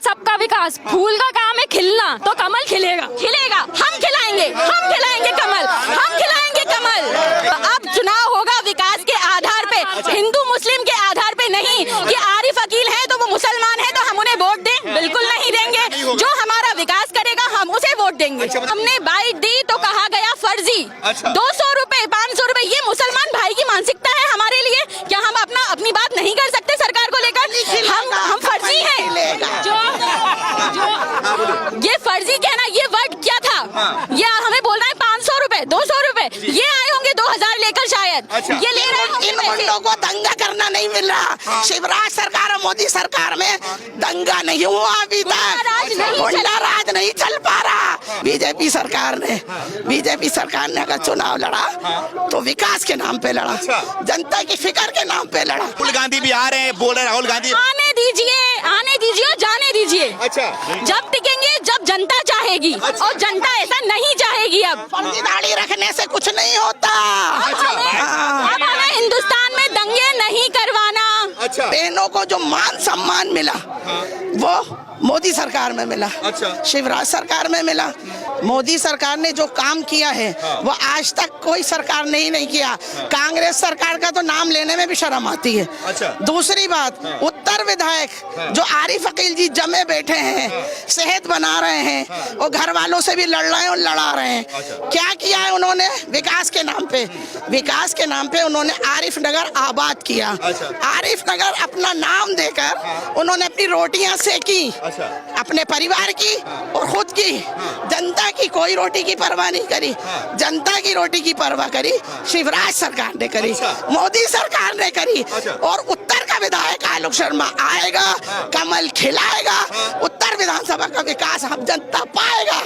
सबका विकास। फूल का काम है खिलना, तो कमल खिलेगा, खिलेगा। हम खिलाएंगे कमल, हम खिलाएंगे कमल। अब चुनाव होगा विकास के आधार पे, हिंदू मुस्लिम के आधार पे नहीं कि आरिफ अकील है तो वो मुसलमान है तो हम उन्हें वोट दें, बिल्कुल नहीं देंगे। जो हमारा विकास करेगा हम उसे वोट देंगे। हमने बाइट दी तो कहा गया फर्जी। 200 रुपए 500 रुपए, ये मुसलमान भाई की मानसिकता है हमारे लिए। क्या हम अपनी बात नहीं कर सकते सरकार को लेकर? हम फर्जी हैं। जो ये फर्जी कहना, ये वर्ड क्या था? ये हमें बोल रहा है 500 रुपए 200 रुपए, ये आए होंगे 2000 लेकर शायद। ये ले रहे हैं। इन मुंडों को दंगा करना नहीं मिल रहा। शिवराज सरकार और मोदी सरकार में दंगा नहीं हुआ अभी तक, गुंडा राज नहीं चल पा रहा। बीजेपी सरकार ने अगर चुनाव लड़ा तो विकास के नाम पे लड़ा, जनता की फिक्र के नाम पे लड़ा। राहुल गांधी भी आ रहे हैं, बोल रहे हैं राहुल गांधी। आने दीजिए और जाने दीजिए। जब टिकेंगे जब जनता चाहेगी, और जनता ऐसा नहीं चाहेगी। अब फर्जी दाढ़ी रखने से कुछ नहीं होता। अब हमें हिंदुस्तान में दंगे नहीं करवाना। बहनों को जो मान सम्मान मिला वो मोदी सरकार में मिला, शिवराज सरकार में मिला। मोदी सरकार ने जो काम किया है वो आज तक कोई सरकार ने नहीं किया। कांग्रेस सरकार का तो नाम लेने में भी शर्म आती है। दूसरी बात, उत्तर विधायक जो आरिफ अकील जी जमे बैठे हैं, सेहत बना रहे हैं और घर वालों से भी लड़ रहे हैं और लड़ा रहे हैं। क्या किया है उन्होंने? विकास के नाम पे उन्होंने आरिफ नगर आबाद किया। आरिफ नगर अपना नाम देकर उन्होंने अपनी रोटियां सेकी, अपने परिवार की और खुद की। जनता की कोई रोटी की परवाह नहीं करी। जनता की रोटी की परवाह करी शिवराज सरकार ने करी, मोदी सरकार ने करी। और उत्तर का विधायक आलोक शर्मा आएगा, कमल खिलाएगा, उत्तर विधानसभा का विकास हम जनता पाएगा।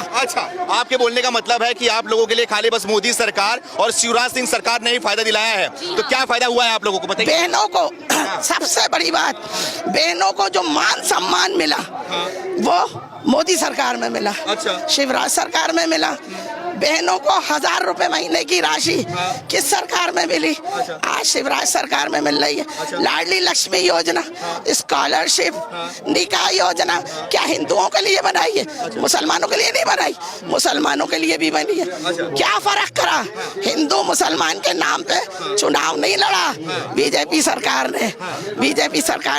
आपके बोलने का मतलब है कि आप लोगों के लिए खाली बस मोदी सरकार और शिवराज सिंह सरकार ने ही फायदा दिलाया है। तो क्या फायदा हुआ है आप लोगों को बताइए? बहनों को सबसे बड़ी बात, बहनों को जो मान सम्मान मिला वो मोदी सरकार में मिला, शिवराज सरकार में मिला। बहनों को 1000 रुपए महीने की राशि किस सरकार में मिली? आज शिवराज सरकार में मिल रही है। लाडली लक्ष्मी योजना, स्कॉलरशिप, निकाह योजना क्या हिंदुओं के लिए बनाई है? मुसलमानों के लिए नहीं बनाई, मुसलमानों के लिए भी बनी है। क्या फर्क करा? हिंदू मुसलमान के नाम पे चुनाव नहीं लड़ा बीजेपी सरकार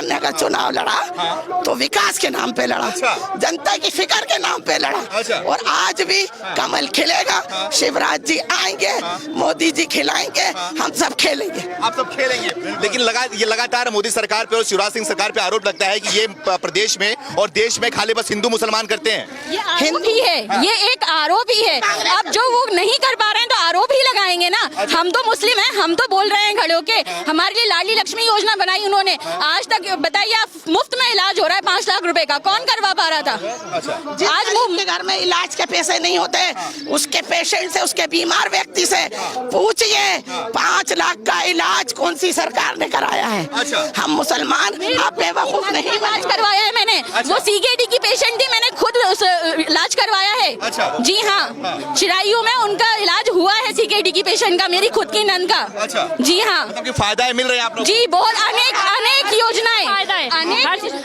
ने अगर चुनाव लड़ा तो विकास के नाम पे लड़ा, जनता की फिक्र के नाम पे लड़ा। और आज भी कमल खिलेगा, शिवराज जी आएंगे, मोदी जी खिलाएंगे, हम सब खेलेंगे। आप सब खेलेंगे। लेकिन ये लगातार मोदी सरकार पे और शिवराज सिंह सरकार पे आरोप लगता है कि ये प्रदेश में और देश में खाली बस हिंदू मुसलमान करते हैं। ये आरोप ही है, ये एक आरोप ही है। अब जो वो नहीं कर पा रहे हैं तो आरोप ही लगाएंगे ना। हम तो मुस्लिम हैं, हम तो बोल रहे हैं खड़े होके। हमारे लिए लाडली लक्ष्मी योजना बनाई उन्होंने। आज तक बताइए मुफ्त में इलाज हो रहा है 5 लाख रुपए का, कौन करवा पा रहा था? आज मुफ्त घर में इलाज के पैसे नहीं होते, उसके पेशेंट से, उसके बीमार व्यक्ति से पूछिए 5 लाख का इलाज कौन सी सरकार ने कराया है? हम मुसलमान, आप बेवकूफ नहीं। इलाज करवाया है मैंने, वो सीकेडी की पेशेंट थी, मैंने खुद इलाज करवाया है। जी हाँ, चिरायू में उनका इलाज हुआ है सीकेडी की पेशेंट का, मेरी खुद की नंद का। जी हाँ, मतलब फायदा मिल रहे हैं आप लोग? जी बहुत, अनेक योजनाएं।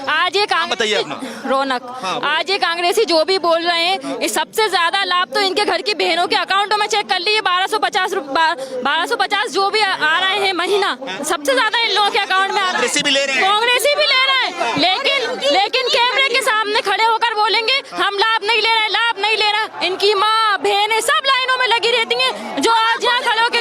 आज ये बताइए अपना। रौनक, आज ये कांग्रेसी जो भी बोल रहे हैं, सबसे ज्यादा लाभ तो इनके घर की बहनों के अकाउंटों में चेक कर लीजिए। 1250 जो भी आ रहे हैं महीना, सबसे ज्यादा इन लोगों के अकाउंट में आ रहा है। कांग्रेसी भी ले रहे हैं, लेकिन कैमरे के सामने खड़े होकर बोलेंगे हम लाभ नहीं ले रहे। इनकी माँ बहनें सब लाइनों में लगी रहती हैं, जो आज यहाँ खड़े होकर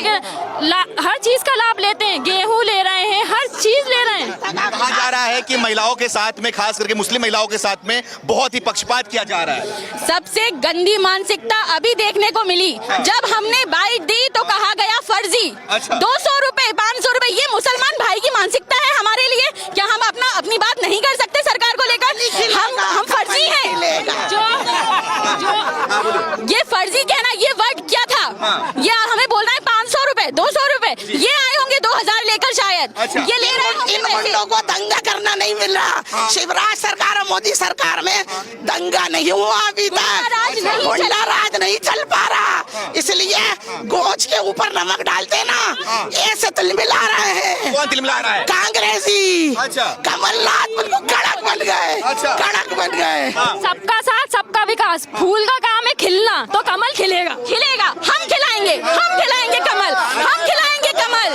हर चीज का लाभ लेते हैं। गेहूं ले रहे हैं, हर चीज ले रहे हैं। कहा जा रहा है कि महिलाओं के साथ में, खास करके मुस्लिम महिलाओं के साथ में बहुत ही पक्षपात किया जा रहा है। सबसे गंदी मानसिकता अभी देखने को मिली। जब हमने बाइट दी तो कहा गया फर्जी। 200 रुपए 500 रुपए, ये मुसलमान भाई की मानसिकता है हमारे लिए। क्या हम अपनी बात नहीं कर सकते सरकार को लेकर? हम फर्जी हैं। ये फर्जी कहना, ये वर्ड क्या था? ये हमें बोल रहा है 500 रुपए 200 रुपए, ये आए होंगे 2000 लेकर शायद। ये ले रहे हैं। इन गुंडों को दंगा करना नहीं मिल रहा। शिवराज सरकार और मोदी सरकार में दंगा नहीं हुआ अभी तक, गुंडा राज नहीं चल पा रहा, इसलिए गोच के ऊपर नमक डालते ना, ऐसे तिलमिला रहे हैं। कौन तिलमिला रहा है? कांग्रेसी। अच्छा। कमलनाथ बिल्कुल कड़क बन गए। अच्छा। कड़क बन गए। सबका साथ सबका विकास। फूल का काम है खिलना, तो कमल खिलेगा। खिलेगा, हम खिलाएंगे कमल, हम खिलाएंगे कमल।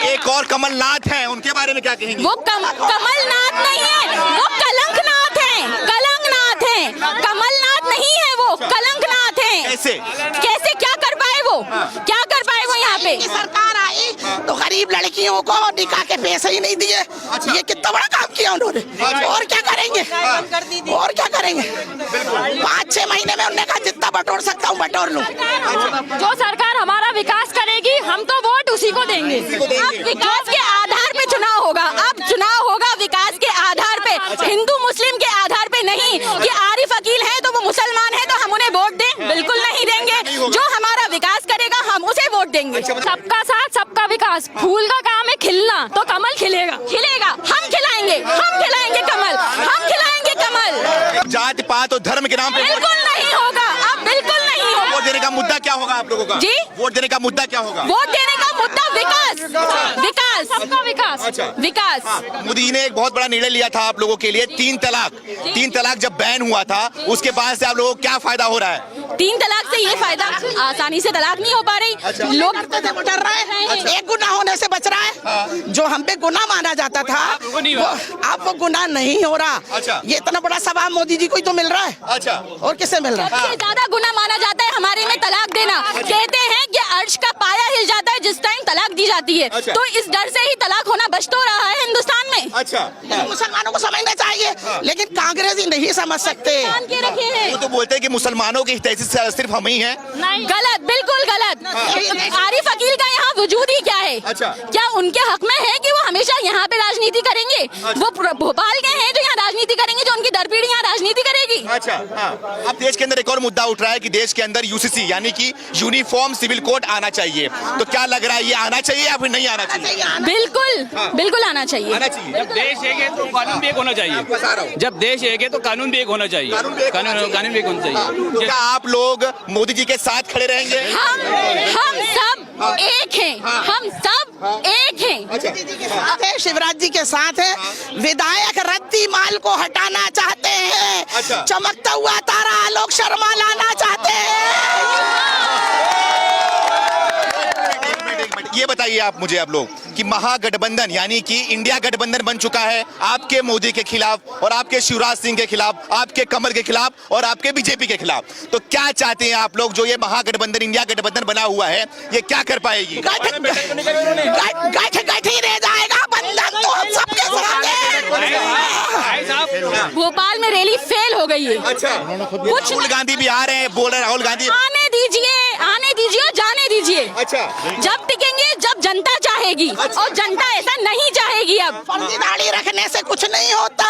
एक और कमलनाथ हैं, उनके बारे में क्या कहेंगे? वो कमलनाथ नहीं है, वो कलंकनाथ है, कलंकनाथ है, कमलनाथ नहीं है, वो कलंकनाथ है। कैसे क्या कर पाए वो, क्या कर पाए वो यहाँ पे? सरकार आई तो गरीब लड़कियों को निकाह के पैसे ही नहीं दिए। ये कितना बड़ा काम किया उन्होंने। और क्या करेंगे, और क्या करेंगे? 5-6 महीने में उन्होंने कहा जितना बटोर सकता हूँ बटोर लूं। जो सरकार हमारा विकास करेगी, हम तो वोट उसी को देंगे। अब विकास के आधार पे चुनाव होगा, अब चुनाव होगा विकास के आधार पे, हिंदू मुस्लिम के आधार पे नहीं कि आरिफ अकील है तो वो मुसलमान है तो हम उन्हें वोट दें, बिल्कुल नहीं देंगे। जो हमारा विकास करेगा हम उसे वोट देंगे। सबका साथ सबका विकास। फूल का काम है खिलना, तो कमल खिलेगा। खिलेगा, हम खिलाएंगे कमल, हम खिलाएंगे कमल। जाति पात और धर्म के नाम पे बिल्कुल नहीं होगा, अब बिल्कुल नहीं होगा। वोट देने का मुद्दा क्या होगा आप लोगों का? जी? वोट देने का मुद्दा क्या होगा? वोट देने का मुद्दा विकास, विकास, सबका विकास। अच्छा। विकास। मोदी जी ने एक बहुत बड़ा निर्णय लिया था आप लोगों के लिए, 3 तलाक। 3 तलाक जब बैन हुआ था, उसके बाद से आप लोगों को क्या फायदा हो रहा है? 3 तलाक से ये फायदा, आसानी से तलाक नहीं हो पा रही। लोग डर रहे हैं, एक गुनाह होने से बच रहा है। जो हम पे गुनाह माना जाता था अब वो गुनाह नहीं हो रहा। अच्छा। ये इतना बड़ा सवाब मोदी जी को ही तो मिल रहा है। अच्छा। और किसे मिल रहा है? सबसे ज्यादा गुनाह माना जाता है हमारे में तलाक देना। कहते हैं कि अर्श का पाया हिल जाता है जिस टाइम तलाक दी जाती है। अच्छा। तो इस डर से ही तलाक होना बच तो रहा है हिंदुस्तान में। अच्छा। लेकिन मुसलमानों को समझना चाहिए, लेकिन कांग्रेसी नहीं समझ सकते। मान के रखे हैं। वो तो बोलते हैं कि मुसलमानों की हितैषी से सिर्फ हम ही हैं। नहीं, गलत, बिल्कुल गलत। आरिफ अकील का यहाँ वजूद ही क्या है? अच्छा। क्या उनके हक में है कि वो हमेशा यहाँ पे राजनीति करेंगे? वो भोपाल के हैं जो यहाँ राजनीति करेंगे, जो उनकी दरपीढ़ी यहाँ राजनीति करेगी। अच्छा। अब देश के अंदर एक और मुद्दा उठ रहा है कि देश के अंदर यूसीसी यानी कि यूनिफॉर्म सिविल कोड आना चाहिए। तो क्या लग रहा है, ये आना चाहिए या फिर नहीं आना चाहिए? बिल्कुल, बिल्कुल आना चाहिए। आना चाहिए। जब देश एक है तो कानून भी एक होना चाहिए। जब देश एक है तो कानून भी एक होना चाहिए। कानून भी एक होना चाहिए। तो क्या आप लोग मोदी जी के साथ खड़े रहेंगे? हम सब एक हैं, हम सब एक हैं। शिवराज जी के साथ है। विधायक रद्दी माल को हटाना चाहते हैं। अच्छा। चमकता हुआ तारा आलोक शर्मा लाना चाहते हैं। ये बताइए आप मुझे, आप लोग, कि महागठबंधन यानी कि इंडिया गठबंधन बन चुका है आपके मोदी के खिलाफ और आपके शिवराज सिंह के खिलाफ, आपके कमल के खिलाफ और आपके बीजेपी के खिलाफ। तो क्या चाहते हैं आप लोग, जो ये महागठबंधन इंडिया गठबंधन बना हुआ है, ये क्या कर पाएगी? गठ ही रह जाएगा, बंधन तो हम सबके साथ है। भोपाल में रैली फेल हो गई है। अच्छा। कुछ राहुल गांधी भी आ रहे हैं, बोल रहे हैं राहुल गांधी। आने दीजिए और जाने दीजिए। अच्छा। जब टिकेंगे जब जनता चाहेगी, और जनता ऐसा नहीं चाहेगी। अब फर्जी दाढ़ी रखने से कुछ नहीं होता।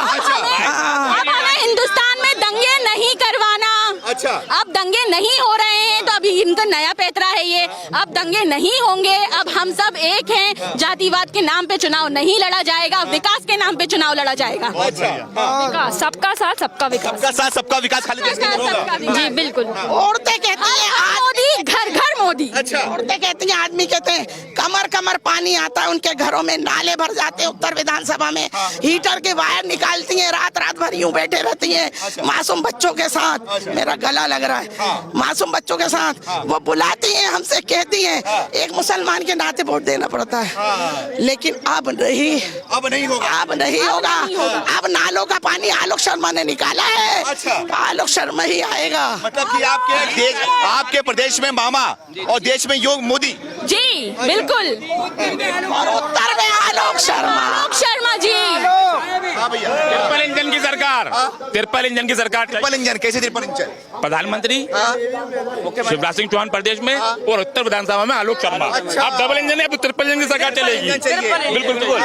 अब हमें हिंदुस्तान में दंगे नहीं करवाना। अच्छा। अब दंगे नहीं हो रहे हैं तो अभी इनका नया पैतरा है ये। अब दंगे नहीं होंगे, अब हम सब एक हैं। जातिवाद के नाम पे चुनाव नहीं लड़ा जाएगा, विकास के नाम पे चुनाव लड़ा जाएगा। अच्छा। विकास, सबका साथ सबका विकास। सबका साथ सबका विकास खाली देश के अंदर होगा। जी बिल्कुल। औरतें कहती हैं मोदी, घर घर मोदी। अच्छा। औरतें कहती हैं, आदमी कहते हैं कमर कमर पानी आता है उनके घरों में, नाले भर जाते हैं। उत्तर विधानसभा में हीटर के वायर निकालती हैं, रात रात भर यूं बैठे रहती हैं मासूम बच्चों के साथ। मेरा गला लग रहा है। मासूम बच्चों के साथ वो बुलाती हैं, हमसे कहती हैं। एक मुसलमान के नाते वोट देना पड़ता है, लेकिन अब नहीं होगा। अब नालों का पानी आलोक शर्मा ने निकाला है। अच्छा। आलोक शर्मा ही आएगा। मतलब कि आपके प्रदेश में मामा और देश में योग मोदी। जी बिल्कुल। और उत्तर में आलोक शर्मा। शर्मा जी। हाँ भैया। ट्रिपल इंजन की सरकार। सरकार, 53 इंजन की सरकार चाहिए। 53 इंजन, कैसे 53 इंजन? प्रधानमंत्री शिवराज सिंह चौहान प्रदेश में और उत्तर विधानसभा में आलोक शर्मा। आप डबल इंजन है, अब 53 इंजन की सरकार चलेगी। बिल्कुल बिल्कुल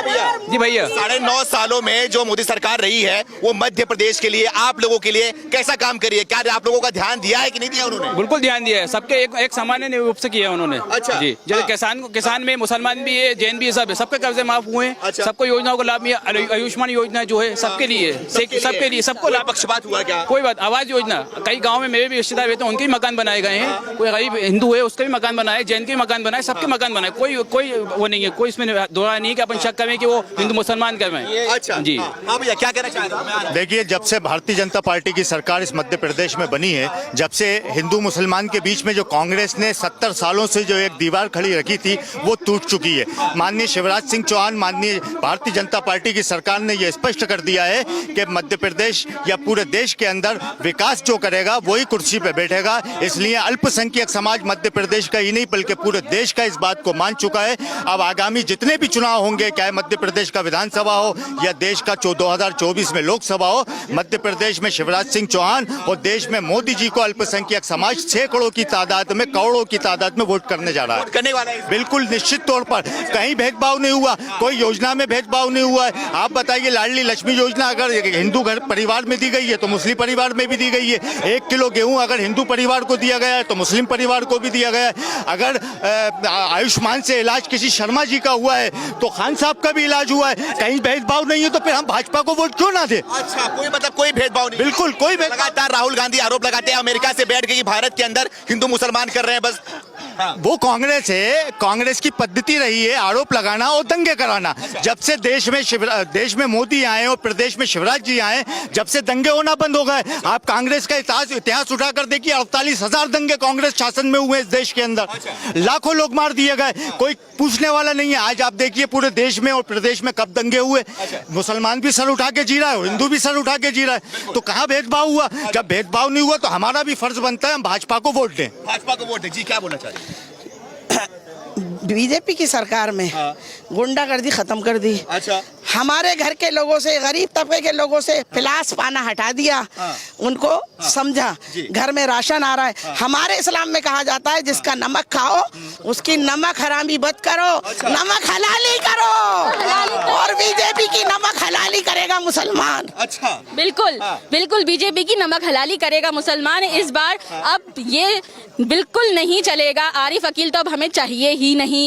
जी भैया। 9.5 सालों में जो मोदी सरकार रही है वो मध्य प्रदेश के लिए, आप लोगों के लिए कैसा काम करी है? क्या आप लोगों का ध्यान दिया है कि नहीं दिया उन्होंने? बिल्कुल ध्यान दिया है, सबके एक सामान्य रूप से किया है उन्होंने। अच्छा। जी, जैसे किसान में मुसलमान भी है, जैन भी है, सब है, सबके कर्जे माफ हुए हैं। अच्छा। सबको योजनाओं को लाभ मिला। आयुष्मान योजना जो है सबके लिए, सबके लिए, सबको लाभ। पक्षपात हुआ क्या? कोई बात, आवास योजना, कई गाँव में मेरे भी रिश्तेदार रहते हैं, उनके भी मकान बनाए गए हैं। कोई गरीब हिंदू है उसके भी मकान बनाए, जैन के भी मकान बनाए, सबके मकान बनाए। कोई वो नहीं है, कोई इसमें दोहरा नहीं कि अपन शक करें कि वो हिंदू मुसलमान कर रहे हैं। अच्छा जी हाँ भैया, क्या कहना चाह रहे हैं? देखिए, जब से भारतीय जनता पार्टी की सरकार इस मध्य प्रदेश में बनी है, जब से हिंदू मुसलमान के बीच में जो कांग्रेस ने 70 सालों से जो एक दीवार खड़ी रखी थी वो टूट चुकी है। माननीय शिवराज सिंह चौहान, माननीय भारतीय जनता पार्टी की सरकार ने यह स्पष्ट कर दिया है कि मध्य प्रदेश या पूरे देश के अंदर विकास जो करेगा वही कुर्सी पे बैठेगा। इसलिए अल्पसंख्यक समाज मध्य प्रदेश का ही नहीं बल्कि पूरे देश का इस बात को मान चुका है। अब आगामी जितने भी चुनाव होंगे, चाहे मध्य प्रदेश का विधानसभा हो या देश का 2024 में लोकसभा हो, मध्य प्रदेश में शिवराज सिंह चौहान और देश में मोदी जी को अल्पसंख्यक समाज सैकड़ों की तादाद में, करोड़ों की तादाद में वोट करने जा रहा है। करने वाला है बिल्कुल निश्चित तौर पर। कहीं भेदभाव नहीं हुआ, कोई योजना में भेदभाव नहीं हुआ है। आप बताइए, लाडली लक्ष्मी योजना अगर हिंदू घर परिवार में दी गई है तो मुस्लिम परिवार में भी दी गई है। 1 किलो गेहूं अगर हिंदू परिवार को दिया गया है तो मुस्लिम परिवार को भी दिया गया है। अगर आयुष्मान से इलाज किसी शर्मा जी का हुआ है तो खान साहब का भी इलाज हुआ है। कहीं भेदभाव नहीं है तो फिर हम भाजपा को वोट क्यों ना दे? अच्छा, कोई मतलब कोई भेदभाव नहीं? बिल्कुल कोई भेदभाव। लगातार राहुल गांधी आरोप लगाते हैं अमेरिका से बैठ के कि भारत के अंदर हिंदू मुसलमान कर रहे हैं बस। वो कांग्रेस है, कांग्रेस की पद्धति रही है आरोप लगाना और दंगे कराना। जब से देश में मोदी आए और प्रदेश में शिवराज जी आए, जब से दंगे होना बंद हो गए। आप कांग्रेस का इतिहास उठाकर देखिए, 48,000 दंगे कांग्रेस शासन में हुए इस देश के अंदर। लाखों लोग मार दिए गए, कोई पूछने वाला नहीं है। आज आप देखिए पूरे देश में और प्रदेश में कब दंगे हुए। मुसलमान भी सर उठा के जी रहा है, हिंदू भी सर उठा के जी रहा है, तो कहाँ भेदभाव हुआ? जब भेदभाव नहीं हुआ तो हमारा भी फर्ज बनता है हम भाजपा को वोट दें। भाजपा को वोट दें। जी, क्या बोलना चाहिए? बीजेपी की सरकार में गुंडागर्दी खत्म कर दी। अच्छा। हमारे घर के लोगों से, गरीब तबके के लोगों से पिलास पाना हटा दिया। उनको समझा। घर में राशन आ रहा है। हमारे इस्लाम में कहा जाता है जिसका नमक खाओ उसकी नमक हरामी मत करो। नमक हलाली करो। और बीजेपी की नमक हलाली करेगा मुसलमान। अच्छा, बिल्कुल बिल्कुल बीजेपी की नमक हलाली करेगा मुसलमान इस बार। अब ये बिल्कुल नहीं चलेगा। आरिफ अकील तो अब हमें चाहिए ही नहीं।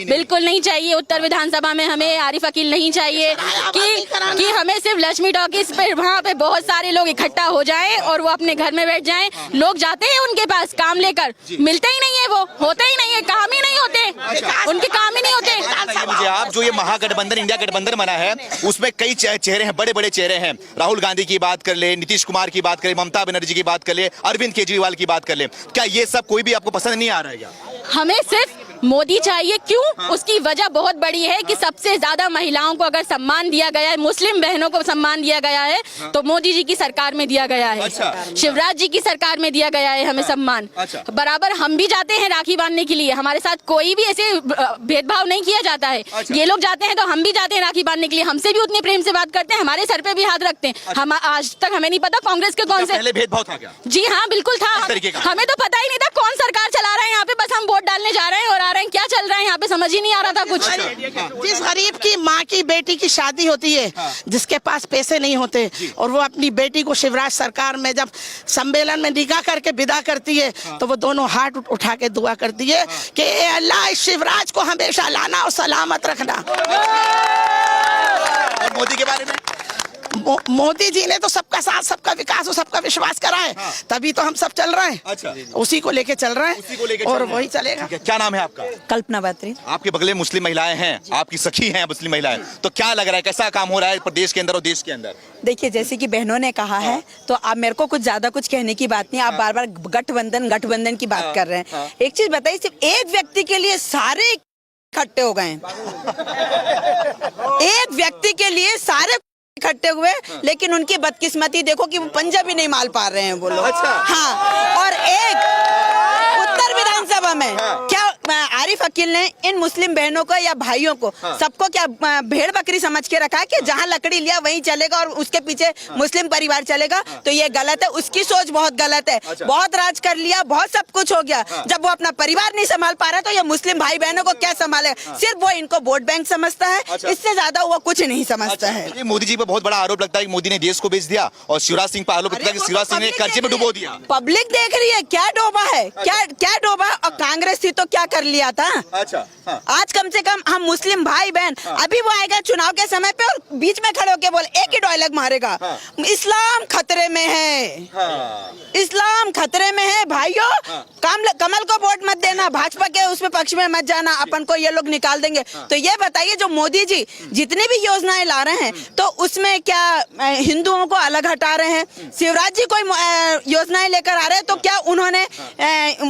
बिल्कुल नहीं चाहिए। उत्तर विधानसभा में हमें आरिफ अकील नहीं चाहिए कि हमें सिर्फ लक्ष्मी टॉकीज पे वहाँ पे बहुत सारे लोग इकट्ठा हो जाएं और वो अपने घर में बैठ जाएं। लोग जाते हैं उनके पास काम लेकर, मिलते ही नहीं है, वो होते ही नहीं है, काम ही नहीं होते, उनके काम ही नहीं होते। मुझे आप जो ये महागठबंधन, इंडिया गठबंधन बना है, उसमें कई चेहरे हैं, बड़े बड़े चेहरे हैं। राहुल गांधी की बात कर ले, नीतीश कुमार की बात कर ले, ममता बनर्जी की बात कर ले, अरविंद केजरीवाल की बात कर ले, क्या ये सब कोई भी आपको पसंद नहीं आ रहा है क्या? हमें सिर्फ मोदी चाहिए। क्यों? उसकी वजह बहुत बड़ी है कि सबसे ज्यादा महिलाओं को अगर सम्मान दिया गया है, मुस्लिम बहनों को सम्मान दिया गया है तो मोदी जी की सरकार में दिया गया है। अच्छा। शिवराज जी की सरकार में दिया गया है हमें सम्मान। अच्छा। बराबर हम भी जाते हैं राखी बांधने के लिए, हमारे साथ कोई भी ऐसे भेदभाव नहीं किया जाता है। अच्छा। ये लोग जाते हैं तो हम भी जाते हैं राखी बांधने के लिए, हमसे भी उतने प्रेम से बात करते हैं, हमारे सर पे भी हाथ रखते हैं। अच्छा। हम आज तक हमें नहीं पता कांग्रेस के कौन से पहले भेदभाव था क्या? जी हाँ, बिल्कुल था। तरीके का? हमें तो पता ही नहीं था कौन सरकार चला रहा है यहाँ पे, बस हम वोट डालने जा रहे हैं और आ रहे हैं। क्या चल रहा है यहाँ पे समझ ही नहीं आ रहा था कुछ। जिस गरीब की माँ की बेटी की शादी होती है, जिसके पास पैसे नहीं होते, और वो अपनी बेटी को शिवराज सरकार में जब सम्मेलन में निकाह करके विदा करती है तो वो दोनों हाथ उठा के दुआ करती है कि ए अल्लाह इस शिवराज को हमेशा लाना और सलामत रखना। और मोदी के बारे में? मोदी जी ने तो सबका साथ, सबका विकास और सबका विश्वास करा है, तभी तो हम सब चल रहे हैं। अच्छा। उसी को लेके चल रहे हैं और वही चलेगा। क्या नाम है आपका? कल्पना बात्री। आपके बगल में मुस्लिम महिलाएं हैं, आपकी सखी हैं मुस्लिम महिलाएं, तो क्या लग रहा है, कैसा काम हो रहा है प्रदेश के अंदर और देश के अंदर? देखिए, जैसे कि बहनों ने कहा है तो आप मेरे को कुछ ज्यादा कुछ कहने की बात नहीं, आप बार बार गठबंधन की बात कर रहे हैं। एक चीज बताइए, सिर्फ एक व्यक्ति के लिए सारे इकट्ठे हो गए हैं। एक व्यक्ति के लिए सारे इकट्ठे हुए, लेकिन उनकी बदकिस्मती देखो कि वो पंजा भी नहीं माल पा रहे हैं वो लोग। अच्छा। हाँ, और एक उत्तर विधानसभा में क्या आरिफ अकील ने इन मुस्लिम बहनों को या भाइयों को सबको क्या भेड़ बकरी समझ के रखा है कि जहाँ लकड़ी लिया वहीं चलेगा और उसके पीछे मुस्लिम परिवार चलेगा, तो ये गलत है। उसकी सोच बहुत गलत है। बहुत राज कर लिया, बहुत सब कुछ हो गया, जब वो अपना परिवार नहीं संभाल पा रहा तो ये मुस्लिम भाई बहनों को क्या संभालेगा? सिर्फ वो इनको वोट बैंक समझता है, इससे ज्यादा वो कुछ नहीं समझता है। मोदी जी पर बहुत बड़ा आरोप लगता है कि मोदी ने देश को बेच दिया, और शिवराज सिंह पर आरोप लगता है कि शिवराज सिंह ने कर्जे में डुबो दिया। पब्लिक देख रही है क्या डोबा है, क्या डोबा। और कांग्रेस थी तो क्या कर लिया था? आज कम से कम हम मुस्लिम भाई बहन, अभी वो आएगा चुनाव के समय पे और बीच में खड़े होके बोले, एक ही डायलॉग मारेगा, इस्लाम खतरे में है, इस्लाम खतरे में है भाइयों, कमल को वोट मत देना, भाजपा के उसमें पक्ष में मत जाना, अपन को ये लोग निकाल देंगे। तो ये बताइए, जो मोदी जी जितनी भी योजनाएं ला रहे हैं तो उसमें क्या हिंदुओं को अलग हटा रहे हैं? शिवराज जी कोई योजनाएं लेकर आ रहे हैं तो क्या उन्होंने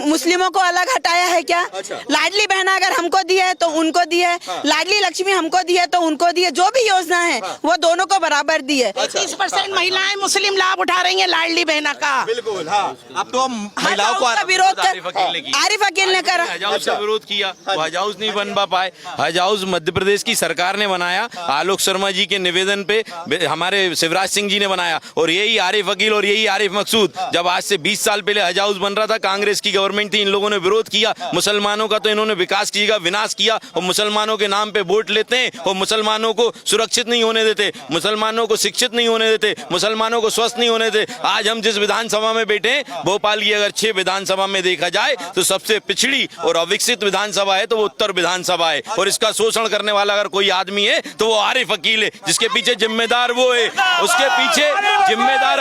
मुस्लिमों को अलग हटाया है क्या? लाडली बहना अगर हमको दी है तो उनको दी है, लाडली लक्ष्मी हमको दी है तो उनको दी है, जो भी योजना है वो दोनों को बराबर दी है। 30% महिलाएं मुस्लिम लाभ उठा रही हैं लाडली बहना का। बिल्कुल, हाँ। अब तो महिलाओं को विरोध आरिफ अकील ने करा, हज हाउस का विरोध किया, हज हाउस नहीं बन पाए। हज हाउस मध्य प्रदेश की सरकार ने बनाया, आलोक शर्मा जी के निवेदन पे हमारे शिवराज सिंह जी ने बनाया, और यही आरिफ अकील और यही आरिफ मकसूद, जब आज से 20 साल पहले हज हाउस बन रहा था, कांग्रेस की गवर्नमेंट थी, इन लोगों ने विरोध किया। मुसलमानों का तो इन्होंने विकास किया, विनाश किया, और मुसलमानों के नाम पे वोट लेते हैं और मुसलमानों को सुरक्षित नहीं होने देते, मुसलमानों को शिक्षित नहीं होने देते, मुसलमानों को स्वस्थ नहीं होने देते। आज हम जिस विधानसभा में बैठे हैं, भोपाल की अगर 6 विधानसभा में देखा जाए तो सबसे पिछड़ी और अविकसित विधानसभा है तो वो उत्तर विधानसभा है, और इसका शोषण करने वाला अगर कोई आदमी है तो वो आरिफ अकील है, जिसके पीछे जिम्मेदार वो है। उसके पीछे जिम्मेदार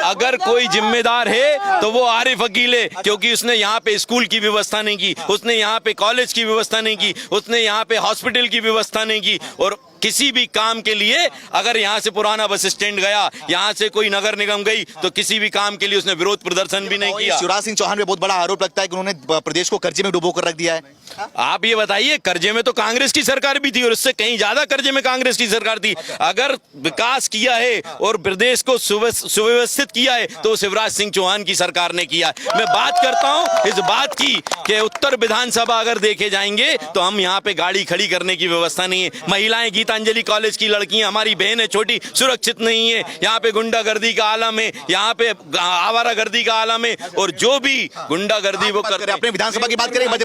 अगर कोई जिम्मेदार है तो वो आरिफ अकील है, क्योंकि उसने यहाँ पे स्कूल की व्यवस्था नहीं की, उसने यहाँ पे कॉलेज की व्यवस्था नहीं की, उसने यहाँ पे हॉस्पिटल की व्यवस्था नहीं की, और किसी भी काम के लिए अगर यहाँ से पुराना बस स्टैंड गया, यहाँ से कोई नगर निगम गई, तो किसी भी काम के लिए उसने विरोध प्रदर्शन भी नहीं किया। शिवराज सिंह चौहान पे बहुत बड़ा आरोप लगता है कि उन्होंने प्रदेश को कर्जे में डुबो कर रख दिया है। आप ये बताइए, कर्जे में तो कांग्रेस की सरकार भी थी, और इससे कहीं ज्यादा कर्जे में कांग्रेस की सरकार थी। अगर विकास किया है और प्रदेश को सुव्यवस्थित किया है तो शिवराज सिंह चौहान की सरकार ने किया है। मैं बात करता हूं इस बात की कि उत्तर विधानसभा अगर देखे जाएंगे तो हम यहाँ पे गाड़ी खड़ी करने की व्यवस्था नहीं है। महिलाएं, गीतांजलि कॉलेज की लड़कियां, हमारी बहन है छोटी, सुरक्षित नहीं है। यहाँ पे गुंडागर्दी का आलम है, यहाँ पे आवारागर्दी का आलम है, और जो भी गुंडागर्दी वो करते हैं। अपने विधानसभा की बात करें, मध्य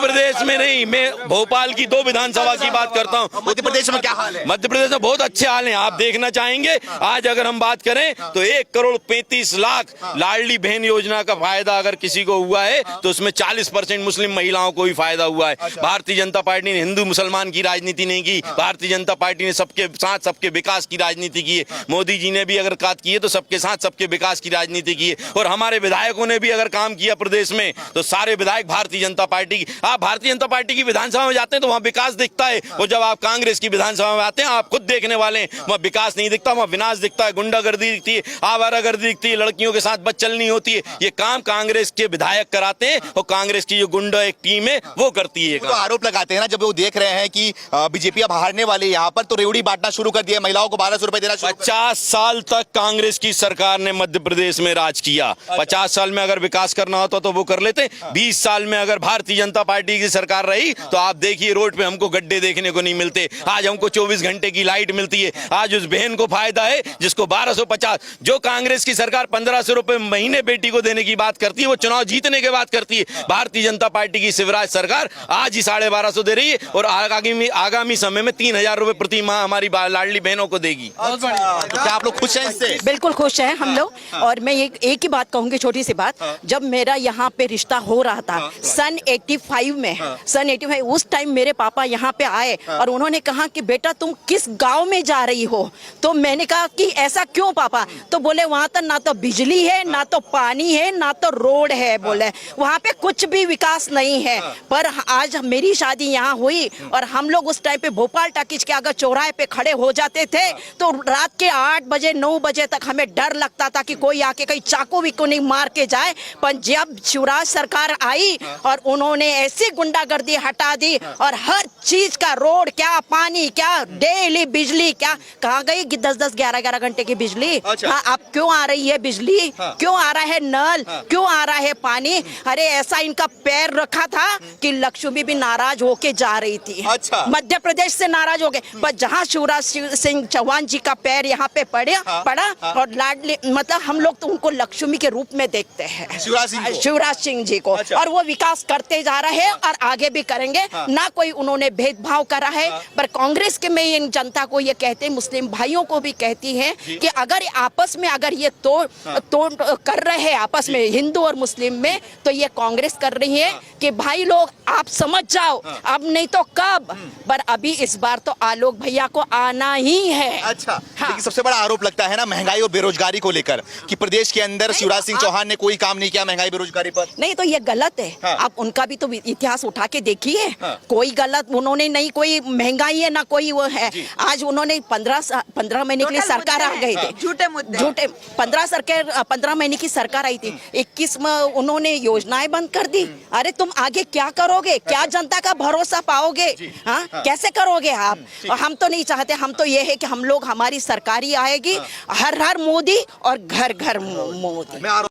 प्रदेश में नहीं, मैं भोपाल की 2 विधानसभा की बात करता हूँ। मध्य प्रदेश में क्या हाल है? मध्य प्रदेश में बहुत अच्छे हाल हैं, आप देखना चाहेंगे। आज अगर हम बात करें तो 1,35,00,000 लाडली बहन योजना का फायदा अगर किसी को हुआ है तो उसमें 40% मुस्लिम महिलाओं को ही फायदा हुआ है। भारतीय जनता पार्टी ने हिंदू मुसलमान की राजनीति नहीं की, भारतीय जनता पार्टी ने सबके साथ सबके विकास की राजनीति की है। मोदी जी ने भी अगर बात की है तो सबके साथ सबके विकास की राजनीति की है, और हमारे विधायकों ने भी अगर काम किया प्रदेश में तो सारे विधायक भारतीय जनता पार्टी की। आप भारतीय जनता पार्टी की विधानसभा में जाते हैं तो वहां विकास दिखता है, और जब आप कांग्रेस की विधानसभा में आते हैं, आप खुद देखने वाले हैं, वहां विकास नहीं दिखता, वहां विनाश दिखता है, गुंडागर्दी दिखती है, आवारागर्दी दिखती है, लड़कियों के साथ बदचलनी होती है। ये काम कांग्रेस के विधायक कराते हैं, और कांग्रेस की जो गुंडा एक टीम है वो करती है। तो आरोप लगाते हैं ना, जब वो देख रहे हैं कि बीजेपी अब हारने वाली है यहाँ पर, तो रेवड़ी बांटना शुरू कर दिया, महिलाओं को 1200 रुपए देना शुरू। 50 साल तक कांग्रेस की सरकार ने मध्य प्रदेश में राज किया। 50 साल में अगर विकास करना होता तो वो कर लेते। 20 साल में अगर भारतीय जनता पार्टी की सरकार रही तो आप देखिए रोड पे हमको गड्ढे देखने को नहीं मिलते। आज हमको 24 घंटे की लाइट मिलती है। आज उस बहन को फायदा है जिसको 1250, जो कांग्रेस की सरकार 1500 रुपए महीने बेटी को देने की बात करती है, वो चुनाव जीतने के बाद करती है। भारतीय जनता पार्टी की शिवराज सरकार आज ही 1250 दे रही है, और आगामी समय में 3000 रुपए प्रति माह हमारी लाडली बहनों को देगी। तो क्या आप लोग खुश हैं इससे? बिल्कुल खुश हैं हम लोग। और मैं एक ही बात कहूंगी, छोटी सी बात। जब मेरा यहाँ पे रिश्ता हो रहा था सन 85 में, सन 85 उस टाइम मेरे पापा यहाँ पे आए और उन्होंने कहा कि बेटा तुम किस गांव में जा रही हो? तो मैंने कहा कि ऐसा क्यों पापा? तो बोले वहाँ तो ना तो बिजली है, ना तो पानी है, ना तो रोड है, बोले वहाँ पे कुछ भी विकास नहीं है। पर आज मेरी शादी यहाँ हुई और हम लोग उस टाइम पे भोपाल टाकी खींच के अगर चौराहे पे खड़े हो जाते थे तो रात के 8 बजे 9 बजे तक हमें डर लगता था कि कोई आके कहीं चाकू भी को नहीं मार के जाए। पर जब शिवराज सरकार आई और उन्होंने ऐसी गुंडागर्दी हटा दी और हर चीज का रोड क्या, पानी क्या, डेली बिजली क्या, कहाँ गई 10-10 11-11 घंटे की बिजली? हाँ, अब क्यों आ रही है बिजली? क्यों आ रहा है नल? क्यों आ रहा है पानी? अरे ऐसा इनका पैर रखा था कि लक्ष्मी भी नाराज होके जा रही थी। मध्य प्रदेश से नाराज हो गए, पर जहाँ शिवराज सिंह चौहान जी का पैर यहाँ पे पड़ा और लाडली, मतलब हम लोग तो उनको लक्ष्मी के रूप में देखते हैं, शिवराज सिंह जी को। और वो विकास करते जा रहे हैं और आगे भी करेंगे। ना कोई उन्होंने भेदभाव करा है। पर कांग्रेस के में इन जनता को ये कहते हैं, मुस्लिम भाइयों को भी कहती है कि अगर आपस में अगर ये तोड़ कर रहे हैं आपस में हिंदू और मुस्लिम में, तो ये कांग्रेस कर रही है कि भाई लोग आप समझ जाओ, अब नहीं तो कब। पर अभी इस बार तो आलोक भैया को आना ही है। अच्छा, लेकिन सबसे बड़ा आरोप लगता है ना महंगाई और बेरोजगारी को लेकर कि प्रदेश के अंदर शिवराज सिंह चौहान ने कोई काम नहीं किया महंगाई बेरोजगारी पर। नहीं तो ये गलत है। आप उनका भी तो इतिहास उठा के देखिए। कोई गलत उन्होंने नहीं, कोई महंगाई है ना कोई वो है। आज उन्होंने 15 महीने के लिए सरकार आ गई थी, झूठे 15 महीने की सरकार आई थी, 21 में उन्होंने योजनाएं बंद कर दी। अरे तुम आगे क्या करोगे? क्या जनता का भरोसा पाओगे? हाँ, कैसे करोगे आप? हम तो नहीं चाहते। हम तो ये है कि हम लोग, हमारी सरकारी आएगी, हर मोदी और घर घर मोदी।